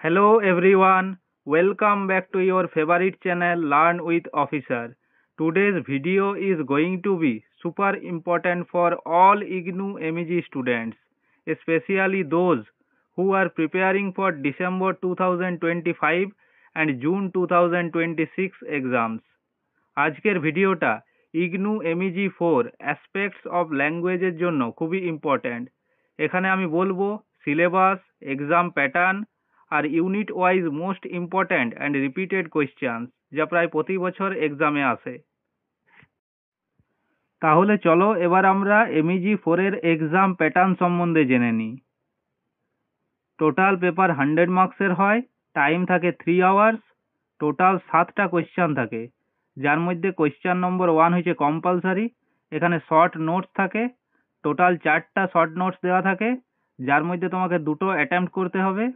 Hello everyone, welcome back to your favorite channel Learn with Officer. Today's video is going to be super important for all IGNOU MEG students, especially those who are preparing for December 2025 and June 2026 exams. আজকের ভিডিওটা IGNOU MEG 4 aspects of ল্যাঙ্গুয়েজের জন্য খুবই important. এখানে আমি বলবো syllabus, exam pattern আর unit wise most important and repeated questions যা প্রায় প্রতি বছর এক্সামে আসে। তাহলে চলো এবার আমরা এমইজি 4-এর এক্সাম প্যাটার্ন সম্বন্ধে জেনে নিই। টোটাল পেপার 100 মার্কসের হয়, টাইম থাকে 3 আওয়ার্স, টোটাল 7টা কোয়েশ্চেন থাকে, যার মধ্যে কোয়েশ্চেন নম্বর 1 হচ্ছে কম্পালসারি। এখানে শর্ট নোটস থাকে, টোটাল 4টা শর্ট নোটস দেওয়া থাকে, যার মধ্যে তোমাকে দুটো অ্যাটেম্প্ট করতে হবে,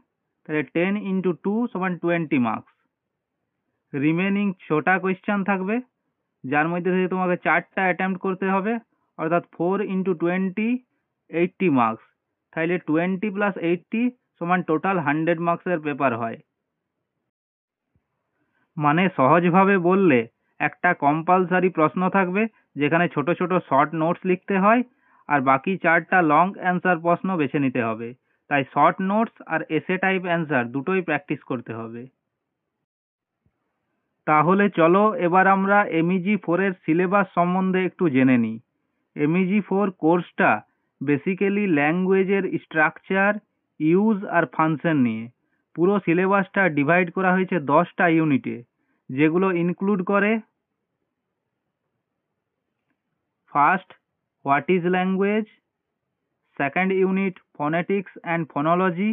তাহলে 10 × 2 = 20 মার্কস। রিমেনিং 6টা কোয়েশ্চেন থাকবে, যার মধ্যে থেকে তোমাকে 4টা অ্যাটেম্প্ট করতে হবে, অর্থাৎ 4 × 20 80 মার্কস। তাহলে 20 + 80 = টোটাল 100 মার্কসের পেপার হয়। মানে সহজভাবে বললে একটা কম্পালসারি প্রশ্ন থাকবে যেখানে ছোট ছোট শর্ট নোটস লিখতে হয়, আর বাকি 4টা লং অ্যান্সার প্রশ্ন বেছে নিতে হবে। তাই শর্ট নোটস আর এসে টাইপ অ্যান্সার দুটোই প্র্যাকটিস করতে হবে। তাহলে চলো এবার আমরা এমইজি 4-এর সিলেবাস সম্বন্ধে একটু জেনে নিই। এমইজি 4 কোর্সটা বেসিক্যালি ল্যাঙ্গুয়েজের স্ট্রাকচার, ইউজ আর ফাংশন নিয়ে। পুরো সিলেবাসটা ডিভাইড করা হয়েছে 10টা ইউনিটে, যেগুলো ইনক্লুড করে: first, what is language; second unit, phonetics and phonology;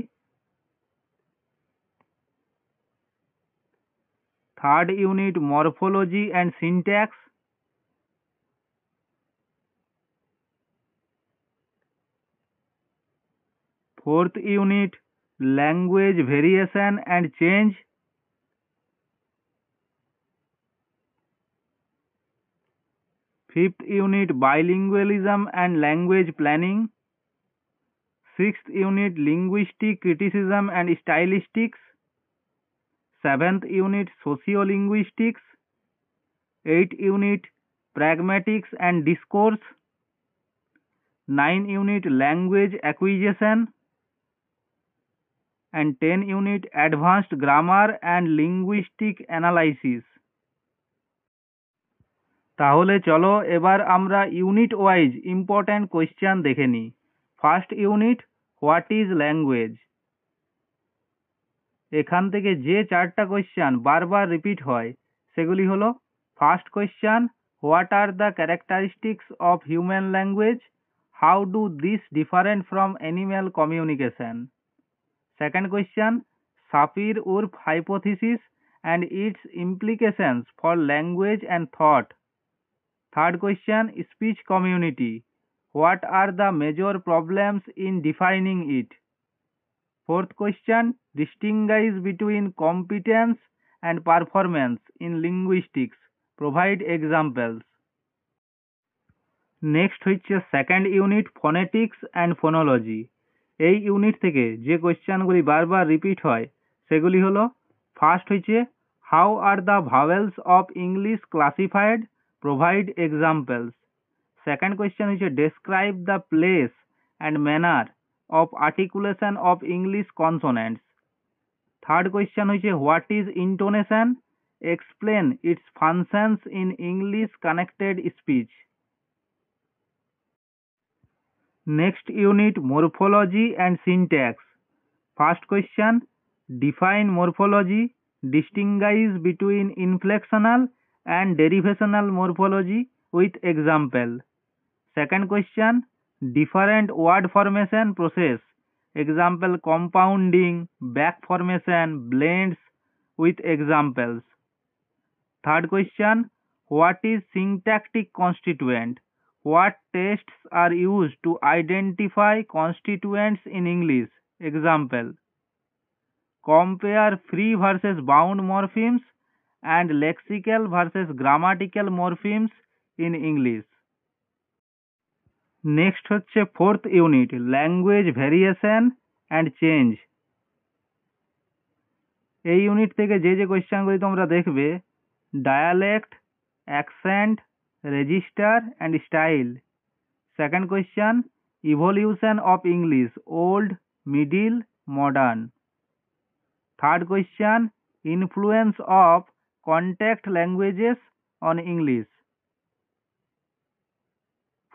third unit, morphology and syntax; fourth unit, language variation and change; fifth unit, bilingualism and language planning; sixth unit, linguistic criticism and stylistics; seventh unit, sociolinguistics; eighth unit, pragmatics and discourse; 9 unit, language acquisition; and 10 unit, advanced grammar and linguistic analysis. তাহলে চলো এবার আমরা unit wise important question দেখে নিই। First unit, what is language. এখান থেকে যে 4টা কোয়েশ্চেন বারবার রিপিট হয় সেগুলি হলো: first question, what are the characteristics of human language, how do this different from animal communication. Second question, Sapir Whorf hypothesis and its implications for language and thought. Third question, speech community. What are the major problems in defining it? Fourth question, distinguish between competence and performance in linguistics. Provide examples. Next হচ্ছে second unit, phonetics and phonology. এই unit থেকে যে কোয়েশ্চেনগুলি বারবার repeat হয় সেগুলি হলো: first হচ্ছে, how are the vowels of English classified, provide examples. Second question হচ্ছে, describe the place and manner of articulation of English consonants. Third question হচ্ছে, what is intonation, explain its functions in English connected speech. Next unit, morphology and syntax. First question, define morphology, distinguish between inflectional and derivational morphology with example. Second question, different word formation process, example compounding, back formation, blends with examples. Third question, what is syntactic constituent? What tests are used to identify constituents in English? Example. Compare free versus bound morphemes and lexical versus grammatical morphemes in English. Next হচ্ছে fourth unit, language variation and change. এই unit থেকে যে যে কোয়েশ্চেনগুলি তোমরা দেখবে, dialect, accent, register and style. Second question, evolution of English, old, middle, modern. Third question, influence of contact languages on English.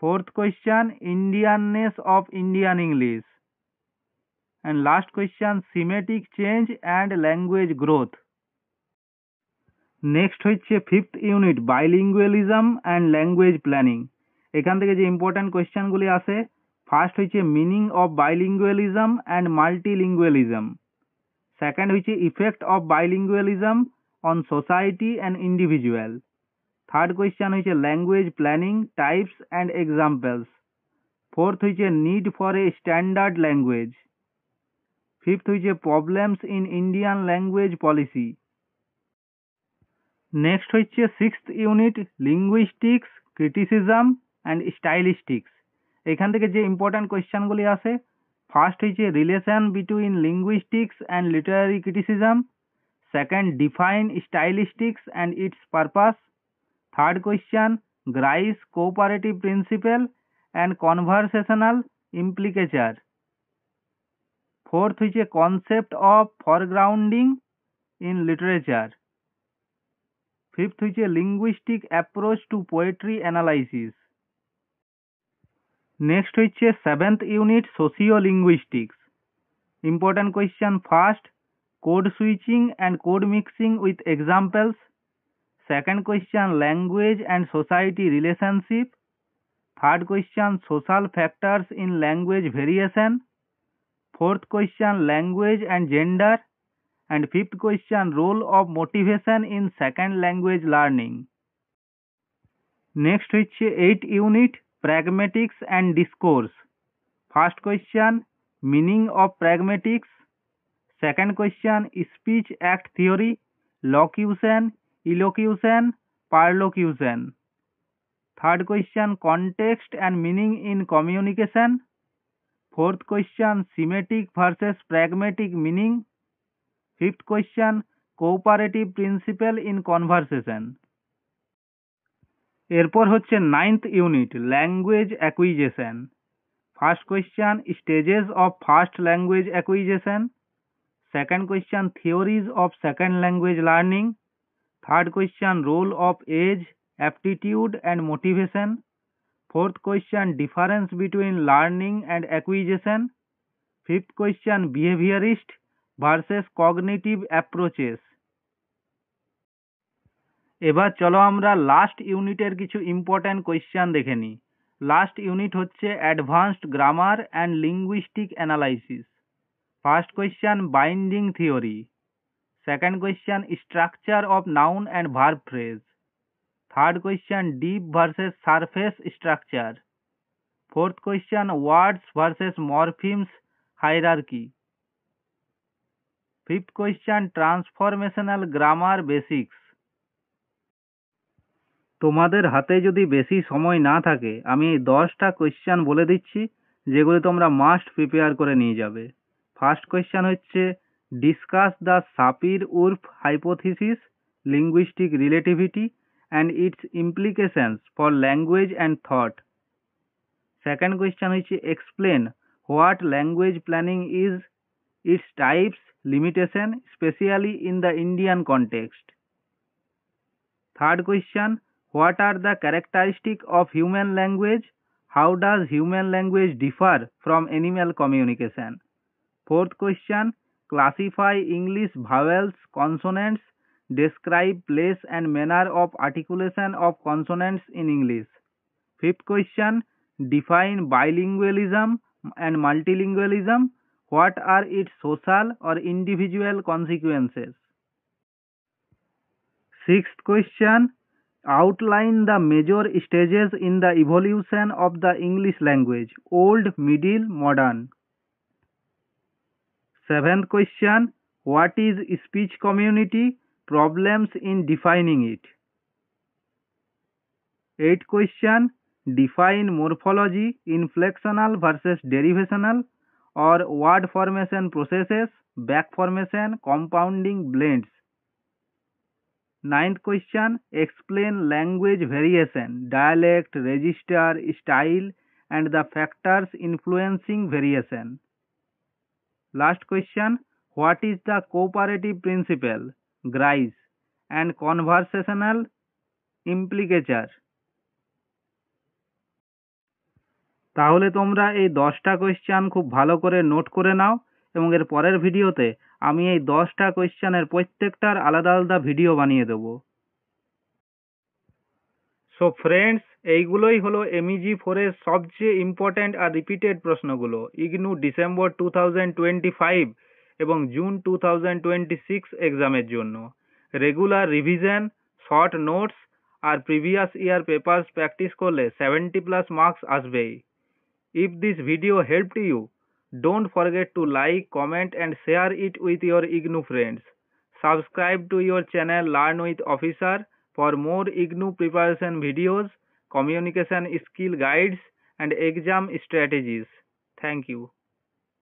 Fourth question, Indianness of Indian English. And last question, semantic change and language growth. Next হচ্ছে fifth unit, bilingualism and language planning. এখান থেকে যে important কোয়েশ্চেনগুলি আসে, first হচ্ছে meaning of bilingualism and multilingualism. Second হচ্ছে effect of bilingualism on society and individual. Third question হচ্ছে language planning, types and examples. Fourth হচ্ছে need for a standard language. Fifth হচ্ছে problems in Indian language policy. Next হচ্ছে sixth unit, linguistics, criticism and stylistics. এখান থেকে যে important কোয়েশ্চেনগুলি আসে, first হচ্ছে relation between linguistics and literary criticism. Second, define stylistics and its purpose. Third question, Grice cooperative principle and conversational implicature. Fourth হচ্ছে concept of foregrounding in literature. Fifth হচ্ছে linguistic approach to poetry analysis. Next হচ্ছে seventh unit, sociolinguistics. Important question, first, code switching and code mixing with examples. Second question, language and society relationship. Third question, social factors in language variation. Fourth question, language and gender. And fifth question, role of motivation in second language learning. Next হচ্ছে 8th unit, pragmatics and discourse. First question, meaning of pragmatics. Second question, speech act theory, locution, elocution, parlocution. Third question, context and meaning in communication. Fourth question, semantic versus pragmatic meaning. Fifth question, cooperative principle in conversation. এরপর হচ্ছে 9th unit, language acquisition. First question, stages of first language acquisition. Second question, theories of second language learning. Third question, role of age, aptitude and motivation. Fourth question, difference between learning and acquisition. Fifth question, behaviorist versus cognitive approaches. এবার চলো আমরা last ইউনিটের কিছু important question দেখে নিই। Last unit হচ্ছে advanced grammar and linguistic analysis. First question, binding theory. Second question, structure of noun and verb phrase. Third question, deep versus surface structure. Fourth question, words versus morphemes hierarchy. Fifth question, transformational grammar basics. তোমাদের হাতে যদি বেশি সময় না থাকে, আমি 10টা question বলে দিচ্ছি যেগুলো তোমরা মাস্ট প্রিপেয়ার করে নিয়ে যাবে। ফার্স্ট কোয়েশ্চেন হচ্ছে, discuss the Sapir Whorf hypothesis, linguistic relativity and its implications for language and thought. Second question হচ্ছে, explain what language planning is, its types, limitation, especially in the Indian context. Third question, what are the characteristics of human language? How does human language differ from animal communication? Fourth question, classify English vowels, consonants, describe place and manner of articulation of consonants in English. Fifth question, define bilingualism and multilingualism. What are its social or individual consequences? Sixth question, outline the major stages in the evolution of the English language, old, middle, modern. Seventh question, what is speech community? Problems in defining it. Eighth question, define morphology, inflectional versus derivational or word formation processes. back formation, compounding blends. Ninth question, explain language variation, dialect, register, style, and the factors influencing variation. Last question, what is the cooperative principle, Grice, and conversational implicature? তাহলে তোমরা এই 10টা question খুব ভালো করে note করে নাও এবং এর পরের ভিডিওতে আমি এই 10টা কোয়েশ্চেনের প্রত্যেকটার আলাদা আলাদা ভিডিও বানিয়ে দেবো। সো ফ্রেন্ডস, এইগুলোই হলো MEG 4-এর সবচেয়ে ইম্পর্ট্যান্ট আর রিপিটেড প্রশ্নগুলো ইগনু ডিসেম্বর 2025 এবং জুন 2026 এক্সামের জন্য। রেগুলার রিভিশন, শর্ট নোটস আর প্রিভিয়াস ইয়ার পেপারস প্র্যাকটিস করলে 70+ মার্কস আসবেই। If this video helped you, don't forget to like, comment and share it with your IGNOU friends. Subscribe to your channel Learn with Officer for more IGNOU preparation videos, communication skill guides and exam strategies. Thank you.